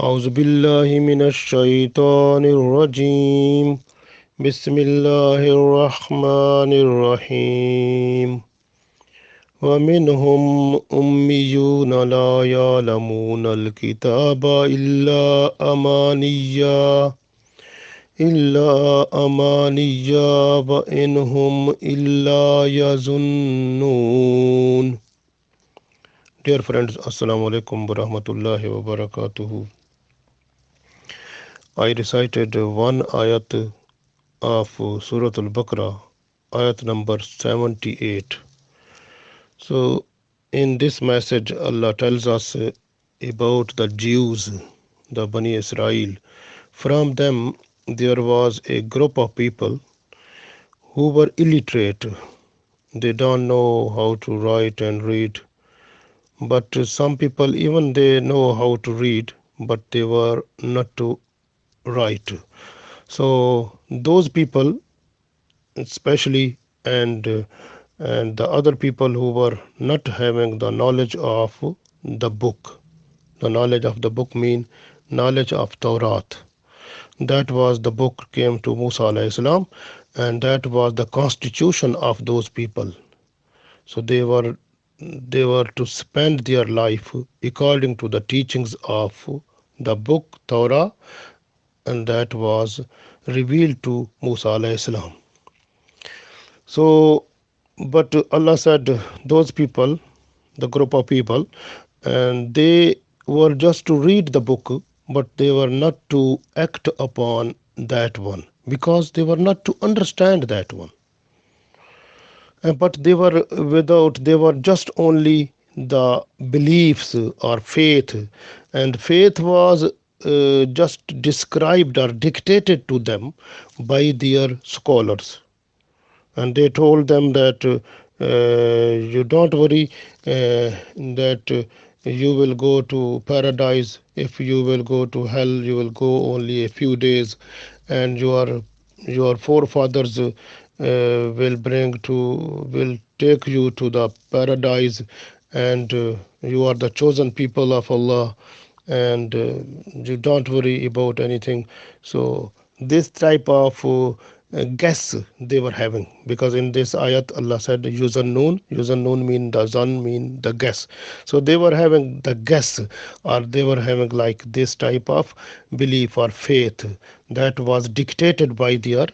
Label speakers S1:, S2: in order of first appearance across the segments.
S1: أعوذ بالله من الشيطان الرجيم بسم الله الرحمن الرحيم ومنهم أميون لا يعلمون الكتاب إلا أمانيا وإن هم إلا يظنون. Dear friends, Assalamu alaikum wa rahmatullahi wa barakatuhu. I recited one ayat of Surah Al-Baqarah, ayat number 78. So, in this message, Allah tells us about the Jews, the Bani Israel. From them, there was a group of people who were illiterate. They don't know how to write and read. But some people, even they know how to read, but they were not to write. So those people, especially, and the other people who were not having the knowledge of the book. The knowledge of the book mean knowledge of Torah. That was the book came to Musa alayhi salam, and that was the constitution of those people. So they were to spend their life according to the teachings of the book Torah, and that was revealed to Musa alayhi salam. So, but Allah said those people, the group of people, and they were just to read the book, but they were not to act upon that one because they were not to understand that one. But they were just only the beliefs or faith, and faith was just described or dictated to them by their scholars, and they told them that you don't worry that you will go to paradise. If you will go to hell, you will go only a few days, and your forefathers will take you to the paradise, and you are the chosen people of Allah, and you don't worry about anything. So this type of guess they were having, because in this ayat Allah said user known mean the zan mean the guess. So they were having the guess, or they were having like this type of belief or faith that was dictated by their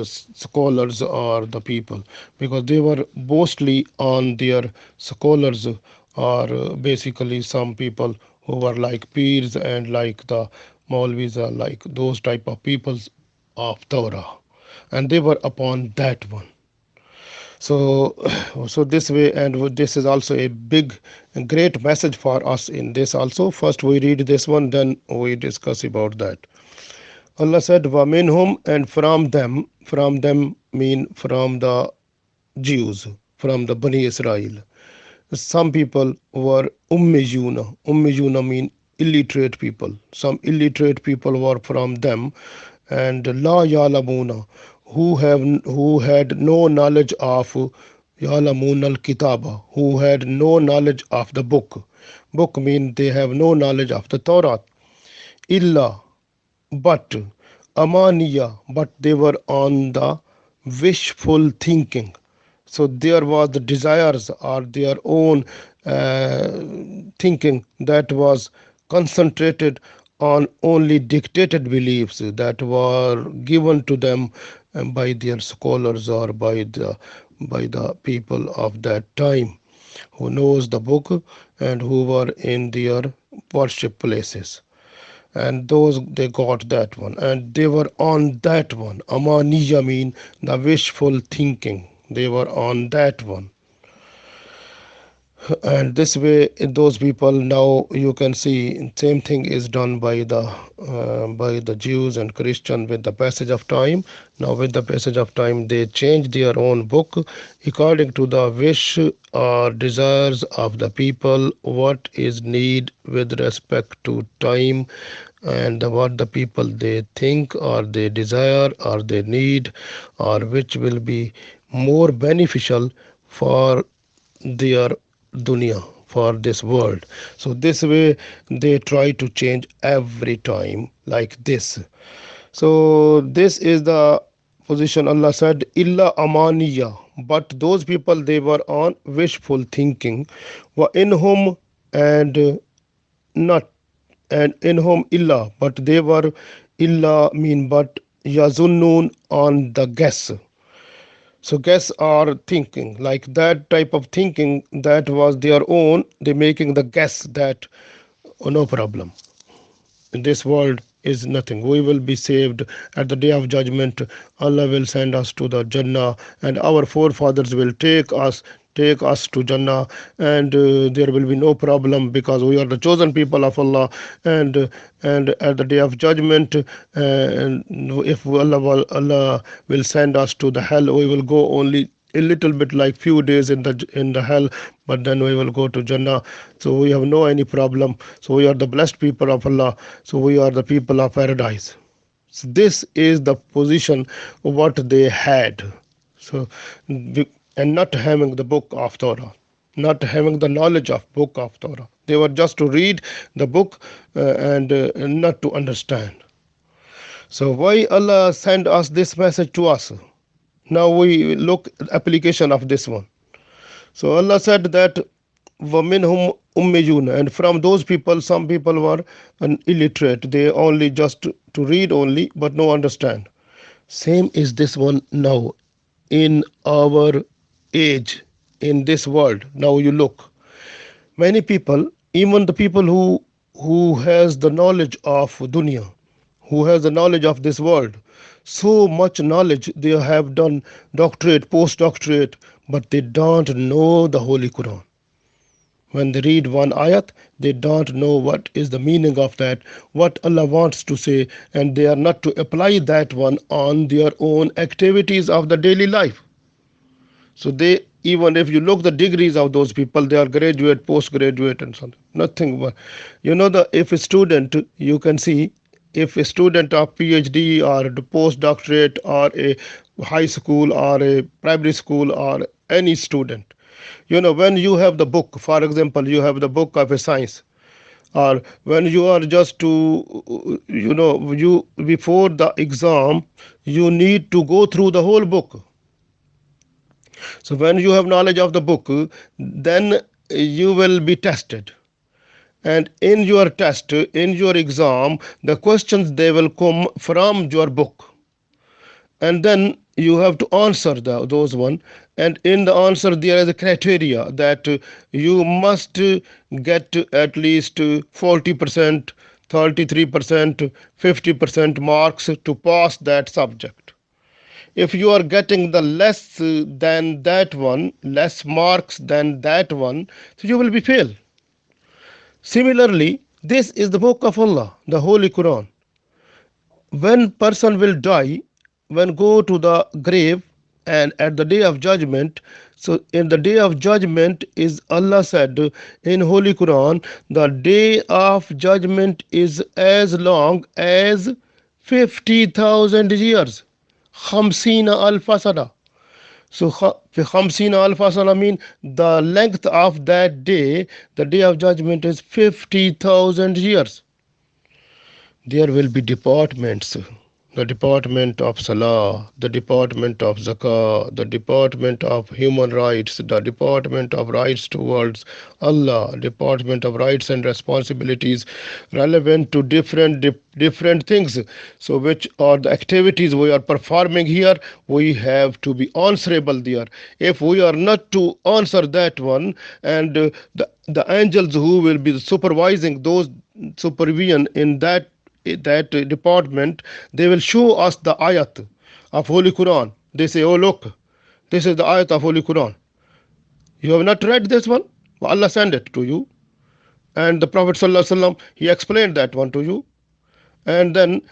S1: scholars or the people, because they were mostly on their scholars, or basically some people who were like peers and like the Maulvis, are like those type of peoples of Torah, and they were upon that one. So, so this way, and this is also a big, great message for us in this also. First we read this one, then we discuss about that. Allah said, "Waminhum," and from them mean from the Jews, from the Bani Israel. Some people were ummiyuna. Ummiyuna mean illiterate people. Some illiterate people were from them, and la yalamuna, who had no knowledge of yalamun al kitaba, who had no knowledge of the book. Book mean they have no knowledge of the Torah. Illa, but amaniya, but they were on the wishful thinking. So there was the desires or their own thinking that was concentrated on only dictated beliefs that were given to them by their scholars or by the people of that time who knows the book and who were in their worship places, and those they got that one and they were on that one. Amaniya mean the wishful thinking, they were on that one. And this way those people, now you can see same thing is done by the Jews and Christian with the passage of time. Now with the passage of time they change their own book according to the wish or desires of the people, what is need with respect to time, and what the people they think or they desire or they need, or which will be more beneficial for their dunya, for this world. So this way they try to change every time like this. So this is the position. Allah said illa amaniya, but those people they were on wishful thinking. Wa in whom, and not, and in whom illa, but they were illa mean but yazunnun on the guess. So guess are thinking like that type of thinking that was their own. They making the guess that, oh, no problem, in this world is nothing. We will be saved at the day of judgment. Allah will send us to the Jannah, and our forefathers will take us to Jannah, and there will be no problem because we are the chosen people of Allah. And at the day of judgment, and if Allah will send us to the hell, we will go only a little bit like few days in the hell, but then we will go to Jannah. So we have no any problem. So we are the blessed people of Allah. So we are the people of paradise. So this is the position what they had. So and not having the book of Torah, not having the knowledge of book of Torah. They were just to read the book and not to understand. So why Allah send us this message to us? Now we look at application of this one. So Allah said that وَمِنْهُمْ ummiyun, and from those people some people were illiterate. They only just to read only but no understand. Same is this one now in our age, in this world. Now you look, many people, even the people who has the knowledge of dunya, who has the knowledge of this world, so much knowledge, they have done doctorate, postdoctorate, but they don't know the Holy Quran. When they read one ayat, they don't know what is the meaning of that, what Allah wants to say, and they are not to apply that one on their own activities of the daily life. So they, even if you look the degrees of those people, they are graduate, postgraduate, and something. Nothing but, if a student, you can see, if a student of PhD or the postdoctorate or a high school or a primary school or any student, when you have the book, for example, you have the book of a science, or when you are just to, you before the exam, you need to go through the whole book. So when you have knowledge of the book, then you will be tested. And in your test, in your exam, the questions they will come from your book. And then you have to answer those one. And in the answer, there is a criteria that you must get at least 40%, 33%, 50% marks to pass that subject. If you are getting the less than that one, less marks than that one, so you will be fail. Similarly, this is the book of Allah, the Holy Quran. When person will die, when go to the grave, and at the day of judgment, so in the day of judgment is Allah said in Holy Quran, the day of judgment is as long as 50,000 years. Khamsina al-fasada. So Khamsina al-fasada mean the length of that day, the day of judgment is 50,000 years. There will be departments, the department of Salah, the department of Zakah, the department of human rights, the department of rights towards Allah, department of rights and responsibilities relevant to different things. So which are the activities we are performing here, we have to be answerable there. If we are not to answer that one, and the angels who will be supervising those supervision in that department, they will show us the ayat of Holy Quran. They say, oh look, this is the ayat of Holy Quran. You have not read this one? Well, Allah sent it to you. And the Prophet ﷺ, he explained that one to you. And then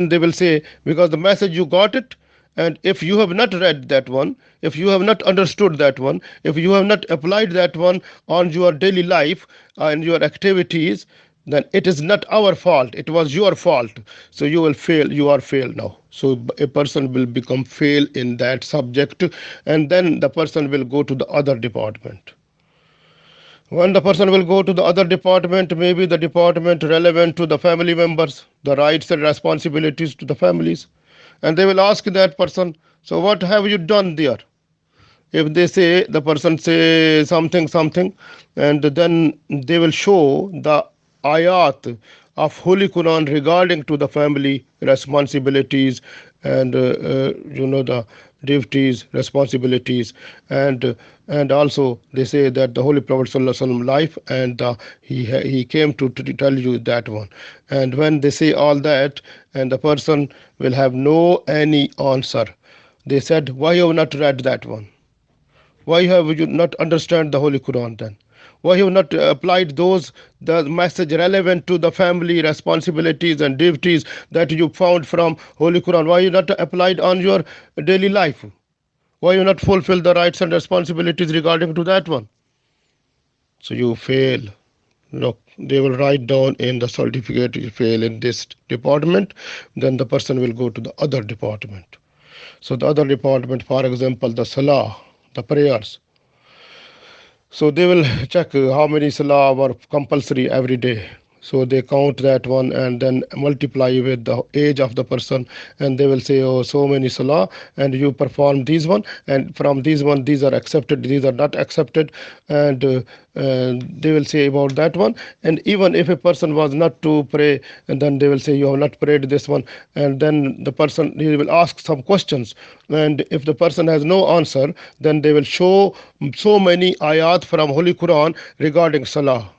S1: they will say, because the message you got it, and if you have not read that one, if you have not understood that one, if you have not applied that one on your daily life and your activities, then it is not our fault, it was your fault. So you will fail, you are failed now. So a person will become fail in that subject, and then the person will go to the other department. When the person will go to the other department, maybe the department relevant to the family members, the rights and responsibilities to the families, and they will ask that person, so what have you done there? If they say, the person say something something, and then they will show the ayat of Holy Quran regarding to the family responsibilities and the duties responsibilities, and also they say that the Holy Prophet Sallallahu Alaihi Wasallam life, and he came to tell you that one. And when they say all that, and the person will have no any answer, they said, why you have not read that one? Why have you not understand the Holy Quran then? Why have you not applied those the message relevant to the family responsibilities and duties that you found from Holy Quran? Why you not applied on your daily life? Why you not fulfill the rights and responsibilities regarding to that one? So you fail. Look, they will write down in the certificate you fail in this department, then the person will go to the other department. So the other department, for example, the salah, the prayers. So they will check how many salah were compulsory every day. So they count that one and then multiply with the age of the person, and they will say, oh, so many salah, and you perform these one, and from these one, these are accepted, these are not accepted, and they will say about that one. And even if a person was not to pray, and then they will say, you have not prayed this one, and then the person, he will ask some questions, and if the person has no answer, then they will show so many ayat from Holy Quran regarding salah,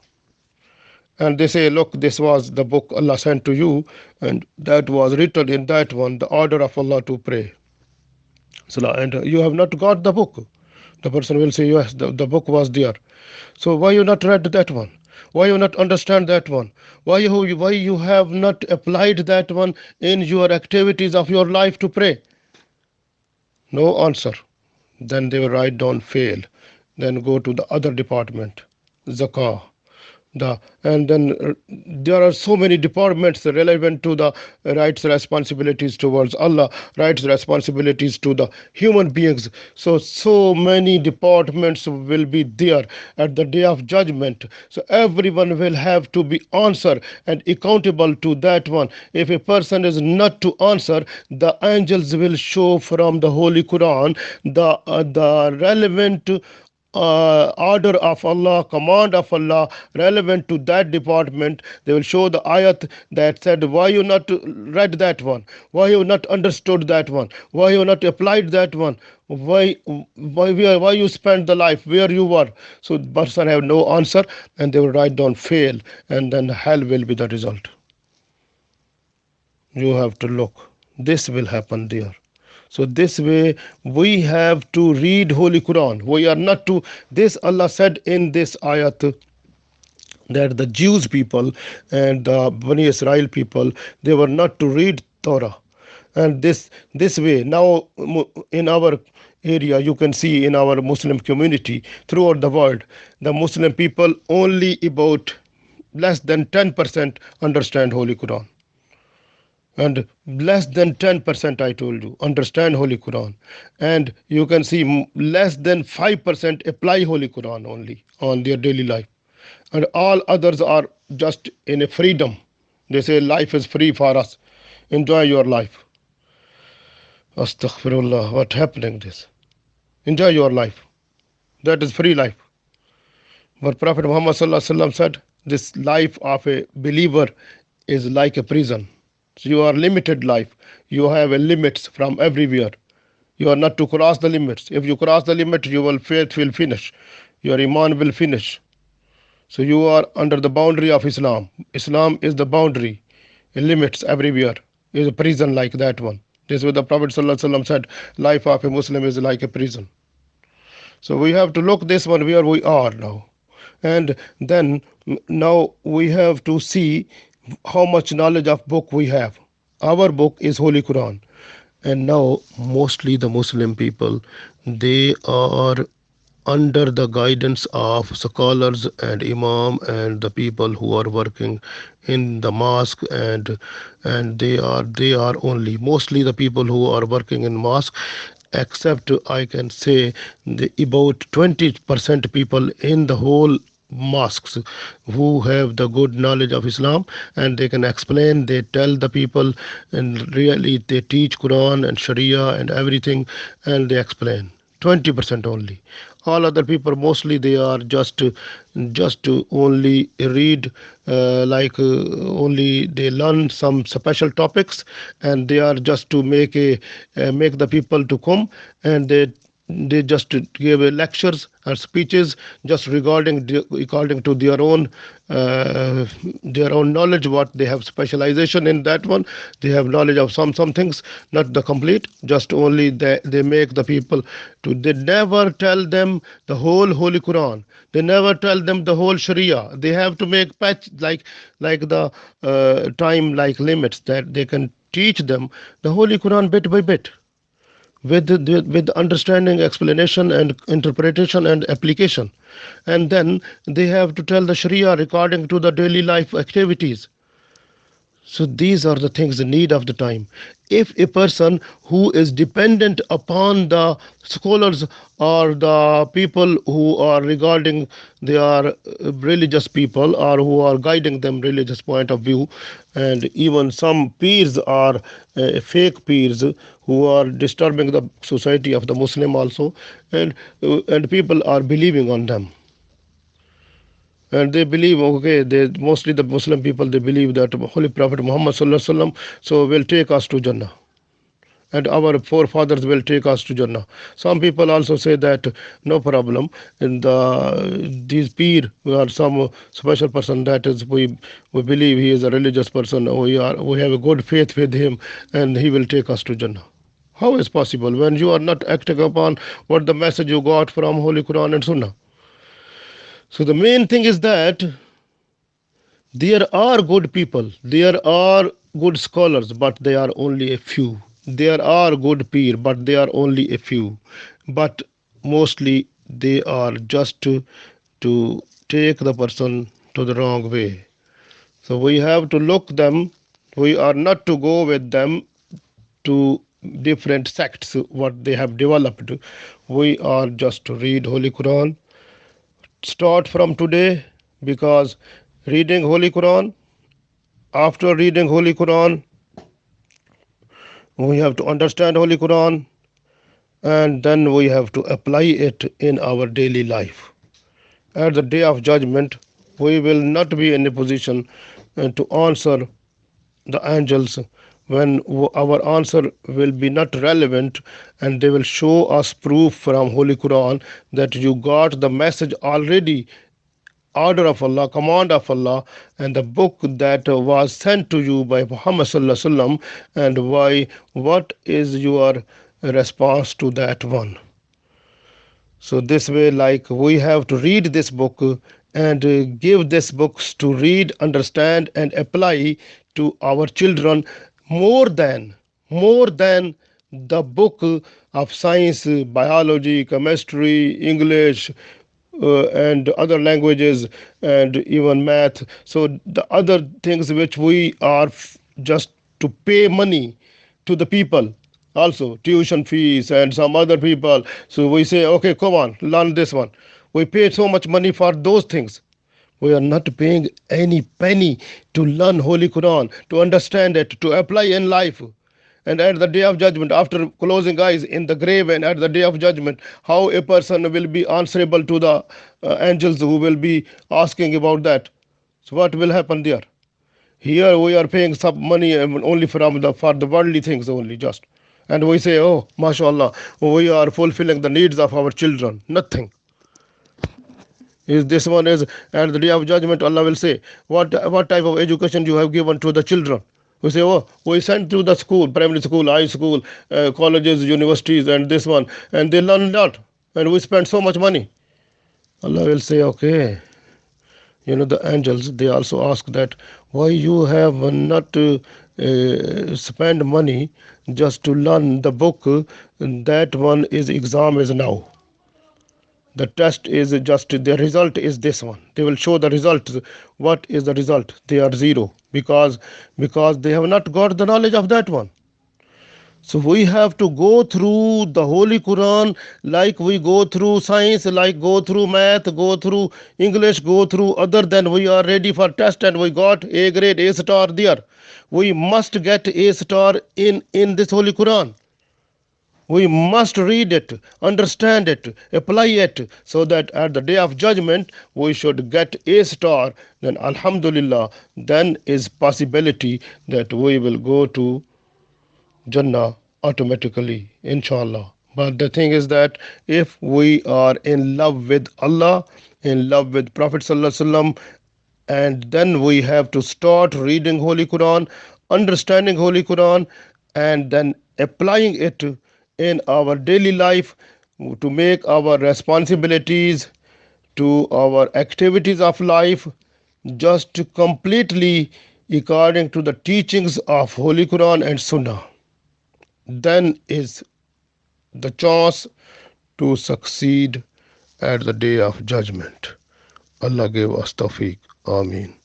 S1: and they say, look, this was the book Allah sent to you, and that was written in that one, the order of Allah to pray salah, and you have not got the book. The person will say, yes, the book was there. So why you not read that one? Why you not understand that one? Why you have not applied that one in your activities of your life to pray? No answer. Then they will write down fail. Then go to the other department, zakah, and then there are so many departments relevant to the rights responsibilities towards Allah, rights responsibilities to the human beings. So many departments will be there at the day of judgment. So everyone will have to be answer and accountable to that one. If a person is not to answer, the angels will show from the Holy Quran the relevant order of Allah, command of Allah relevant to that department. They will show the ayat that said, why you not read that one? Why you not understood that one? Why you not applied that one? Why you spent the life where you were? So the person have no answer, and they will write down fail, and then hell will be the result. You have to look. This will happen there. So this way we have to read Holy Quran. We are not to, this Allah said in this ayat that the Jews people and the Bani Israel people, they were not to read Torah. And this way now in our area, you can see in our Muslim community throughout the world, the Muslim people only about less than 10% understand Holy Quran, and less than 10%, I told you, understand Holy Quran, and you can see less than 5% apply Holy Quran only on their daily life, and all others are just in a freedom. They say life is free for us, enjoy your life. Astaghfirullah, what happening this? Enjoy your life, that is free life. But Prophet Muhammad sallallahu alaihi wasallam said, this life of a believer is like a prison. So you are limited life. You have a limits from everywhere. You are not to cross the limits. If you cross the limit, your faith will finish. Your iman will finish. So you are under the boundary of Islam. Islam is the boundary. It limits everywhere. It is a prison like that one. This is what the Prophet ﷺ said. Life of a Muslim is like a prison. So we have to look this one where we are now. And then now we have to see how much knowledge of book we have. Our book is Holy Quran. And now mostly the Muslim people, they are under the guidance of scholars and imam and the people who are working in the mosque, and they are only mostly the people who are working in mosque, except I can say about 20% people in the whole mosques who have the good knowledge of Islam, and they can explain, they tell the people, and really they teach Quran and Sharia and everything, and they explain. 20% only. All other people mostly they are just to only read, only they learn some special topics, and they are just to make the people to come, and they just give lectures or speeches just according to their own knowledge, what they have specialization in that one. They have knowledge of some things, not the complete, just only they make the people to. They never tell them the whole Holy Quran, they never tell them the whole Sharia. They have to make patch like the time like limits that they can teach them the Holy Quran bit by bit, with understanding, explanation, and interpretation and application. And then they have to tell the Sharia according to the daily life activities. So these are the things, the need of the time. If a person who is dependent upon the scholars or the people who are regarding, they are religious people or who are guiding them religious point of view, and even some peers are fake peers who are disturbing the society of the Muslim also, and people are believing on them, and they believe, okay, they mostly the Muslim people, they believe that Holy Prophet Muhammad sallallahu alaihi wasallam so will take us to Jannah, and our forefathers will take us to Jannah. Some people also say that no problem, in these peer or some special person, that is, we believe he is a religious person, we have a good faith with him, and he will take us to Jannah. How is possible when you are not acting upon what the message you got from Holy Quran and Sunnah? So the main thing is that there are good people, there are good scholars, but they are only a few. There are good peer, but they are only a few. But mostly they are just to take the person to the wrong way. So we have to look them. We are not to go with them to different sects what they have developed. We are just to read Holy Quran. Start from today, because reading Holy Quran, after reading Holy Quran, we have to understand Holy Quran, and then we have to apply it in our daily life. At the day of judgment, we will not be in a position to answer the angels, when our answer will be not relevant, and they will show us proof from Holy Quran that you got the message already, order of Allah, command of Allah, and the book that was sent to you by Muhammad sallallahu alaihi wasallam, and why, what is your response to that one? So this way, like, we have to read this book, and give this books to read, understand, and apply to our children, more than the book of science, biology, chemistry, English, and other languages, and even math. So the other things which we are just to pay money to the people, also tuition fees and some other people. So we say, okay, come on, learn this one. We pay so much money for those things. We are not paying any penny to learn Holy Quran, to understand it, to apply in life. And at the day of judgment, after closing eyes in the grave, and at the day of judgment, how a person will be answerable to the angels who will be asking about that. So what will happen there? Here we are paying some money only for the worldly things only, just. And we say, oh, mashallah, we are fulfilling the needs of our children. Nothing. Is this one is at the day of judgment, Allah will say, what type of education you have given to the children? We say, oh, we sent to the school, primary school, high school, colleges, universities, and this one, and they learn a lot, and we spend so much money. Allah will say, okay. The angels, they also ask that, why you have not spend money just to learn the book, that one is exam is now. The test is just, the result is this one. They will show the result. What is the result? They are zero, because they have not got the knowledge of that one. So we have to go through the Holy Quran like we go through science, like go through math, go through English, go through other than we are ready for test and we got A grade, A star there. We must get A star in this Holy Quran. We must read it, understand it, apply it, so that at the day of judgment we should get A star. Then Alhamdulillah, then is possibility that we will go to Jannah automatically, inshallah. But the thing is that if we are in love with Allah, in love with Prophet Sallallahu Alaihi Wasallam, and then we have to start reading Holy Quran, understanding Holy Quran, and then applying it in our daily life to make our responsibilities, to our activities of life just completely according to the teachings of Holy Quran and Sunnah. Then is the chance to succeed at the day of judgment. Allah give us tawfiq. Ameen.